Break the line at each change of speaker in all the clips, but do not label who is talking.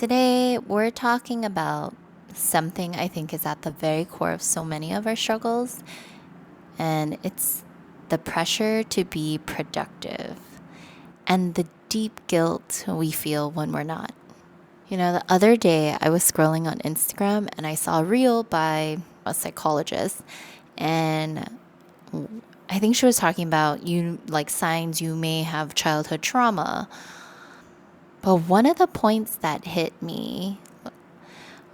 Today, we're talking about something I think is at the very core of so many of our struggles, and it's the pressure to be productive and the deep guilt we feel when we're not. The other day I was scrolling on Instagram and I saw a reel by a psychologist, and I think she was talking about signs you may have childhood trauma. But one of the points that hit me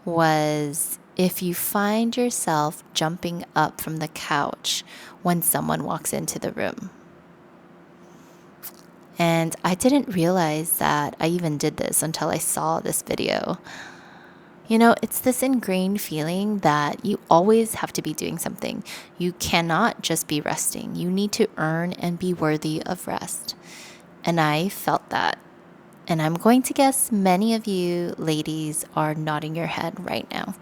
was if you find yourself jumping up from the couch when someone walks into the room. And I didn't realize that I even did this until I saw this video. It's this ingrained feeling that you always have to be doing something. You cannot just be resting. You need to earn and be worthy of rest. And I felt that. And I'm going to guess many of you ladies are nodding your head right now.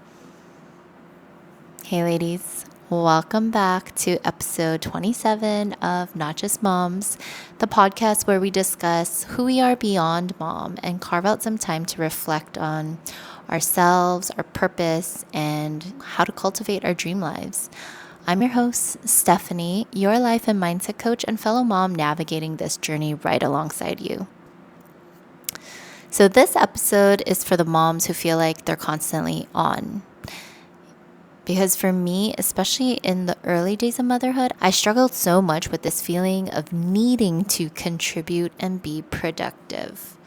Hey ladies, welcome back to episode 27 of Not Just Moms, the podcast where we discuss who we are beyond mom and carve out some time to reflect on ourselves, our purpose, and how to cultivate our dream lives. I'm your host, Stephanie, your life and mindset coach and fellow mom navigating this journey right alongside you. So this episode is for the moms who feel like they're constantly on. Because for me, especially in the early days of motherhood, I struggled so much with this feeling of needing to contribute and be productive.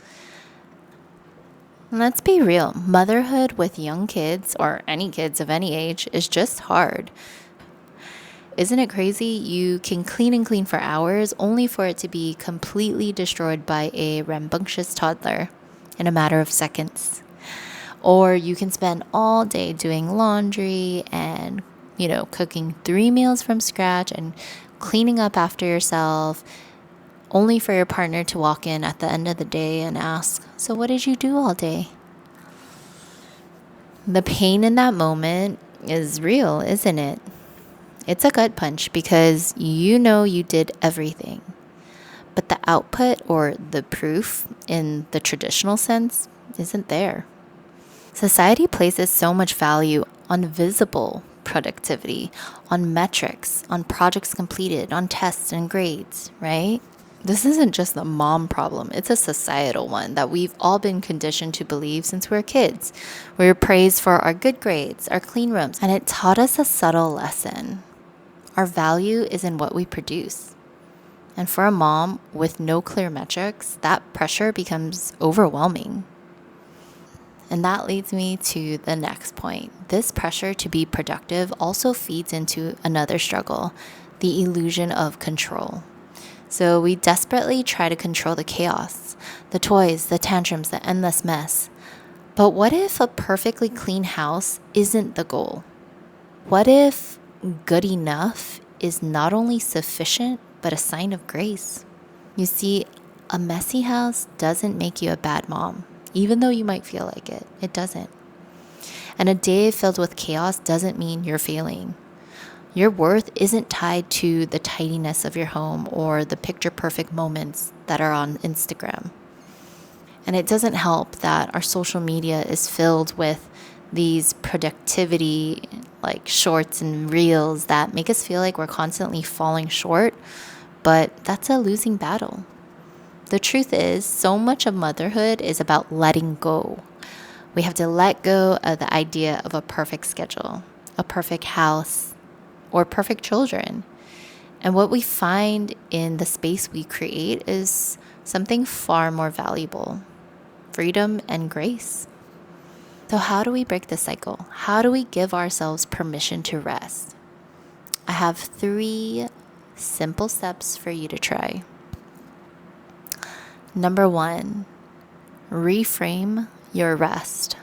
And let's be real, motherhood with young kids, or any kids of any age, is just hard. Isn't it crazy? You can clean and clean for hours only for it to be completely destroyed by a rambunctious toddler in a matter of seconds. Or you can spend all day doing laundry and, cooking 3 meals from scratch and cleaning up after yourself, only for your partner to walk in at the end of the day and ask, "So what did you do all day?" The pain in that moment is real, isn't it? It's a gut punch because you did everything. But the output or the proof in the traditional sense isn't there. Society places so much value on visible productivity, on metrics, on projects completed, on tests and grades, right? This isn't just a mom problem. It's a societal one that we've all been conditioned to believe since we were kids. We were praised for our good grades, our clean rooms, and it taught us a subtle lesson. Our value is in what we produce. And for a mom with no clear metrics, that pressure becomes overwhelming. And that leads me to the next point. This pressure to be productive also feeds into another struggle, the illusion of control. So we desperately try to control the chaos, the toys, the tantrums, the endless mess. But what if a perfectly clean house isn't the goal? What if good enough is not only sufficient, but a sign of grace? You see, a messy house doesn't make you a bad mom. Even though you might feel like it, it doesn't. And a day filled with chaos doesn't mean you're failing. Your worth isn't tied to the tidiness of your home or the picture-perfect moments that are on Instagram. And it doesn't help that our social media is filled with these productivity shorts and reels that make us feel like we're constantly falling short, but that's a losing battle. The truth is, so much of motherhood is about letting go. We have to let go of the idea of a perfect schedule, a perfect house, or perfect children. And what we find in the space we create is something far more valuable: freedom and grace. So how do we break the cycle? How do we give ourselves permission to rest? I have 3 simple steps for you to try. Number 1, reframe your rest.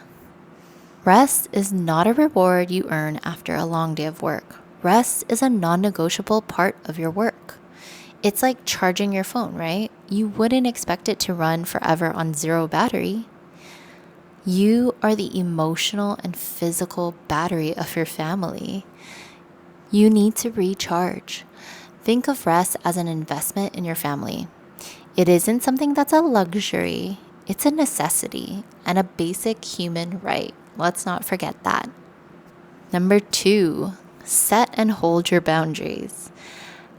Rest is not a reward you earn after a long day of work. Rest is a non-negotiable part of your work. It's like charging your phone, right? You wouldn't expect it to run forever on 0 battery. You are the emotional and physical battery of your family. You need to recharge. Think of rest as an investment in your family. It isn't something that's a luxury. It's a necessity and a basic human right. Let's not forget that. Number 2, set and hold your boundaries.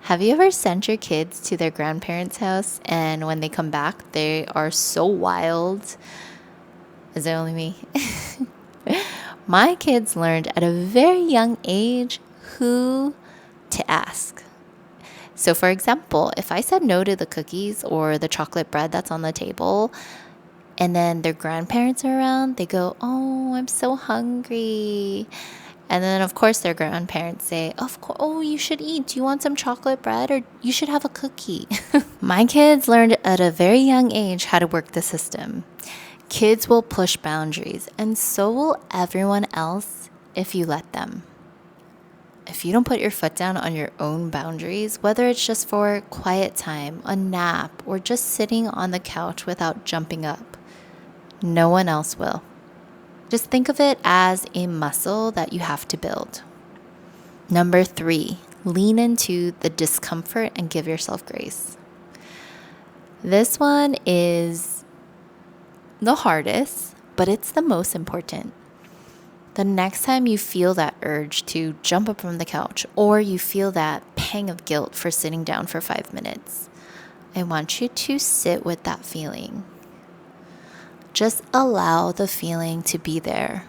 Have you ever sent your kids to their grandparents' house and when they come back, they are so wild? Is it only me? My kids learned at a very young age who to ask. So, for example, if I said no to the cookies or the chocolate bread that's on the table, and then their grandparents are around, they go, "Oh, I'm so hungry." And then, of course, their grandparents say, "Of course, oh, you should eat. Do you want some chocolate bread or you should have a cookie?" My kids learned at a very young age how to work the system. Kids will push boundaries, and so will everyone else if you let them. If you don't put your foot down on your own boundaries, whether it's just for quiet time, a nap, or just sitting on the couch without jumping up, no one else will. Just think of it as a muscle that you have to build. Number 3, lean into the discomfort and give yourself grace. This one is the hardest, but it's the most important. The next time you feel that urge to jump up from the couch or you feel that pang of guilt for sitting down for 5 minutes, I want you to sit with that feeling. Just allow the feeling to be there.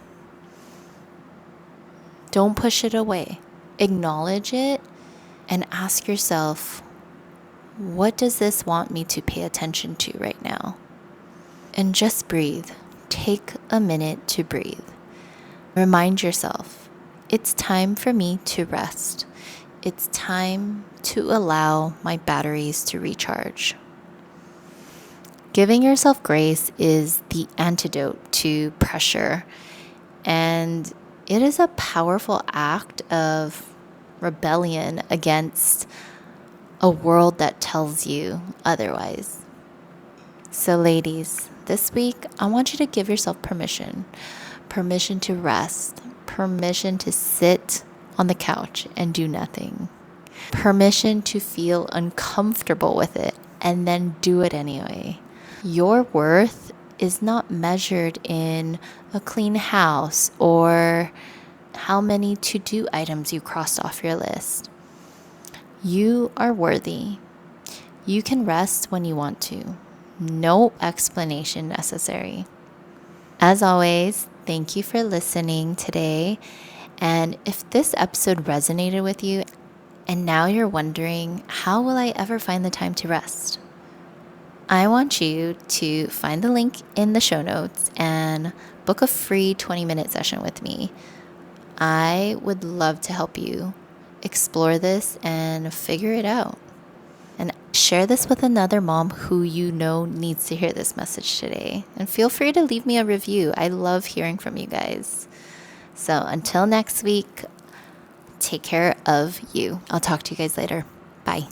Don't push it away. Acknowledge it and ask yourself, what does this want me to pay attention to right now? And just breathe. Take a minute to breathe. Remind yourself, it's time for me to rest. It's time to allow my batteries to recharge. Giving yourself grace is the antidote to pressure, and it is a powerful act of rebellion against a world that tells you otherwise. So ladies, this week I want you to give yourself permission to rest, permission to sit on the couch and do nothing, permission to feel uncomfortable with it and then do it anyway. Your worth is not measured in a clean house or how many to-do items you crossed off your list. You are worthy. You can rest when you want to. No explanation necessary. As always, thank you for listening today. And if this episode resonated with you and now you're wondering, how will I ever find the time to rest? I want you to find the link in the show notes and book a free 20-minute session with me. I would love to help you explore this and figure it out. And share this with another mom who you know needs to hear this message today. And feel free to leave me a review. I love hearing from you guys. So until next week, take care of you. I'll talk to you guys later. Bye.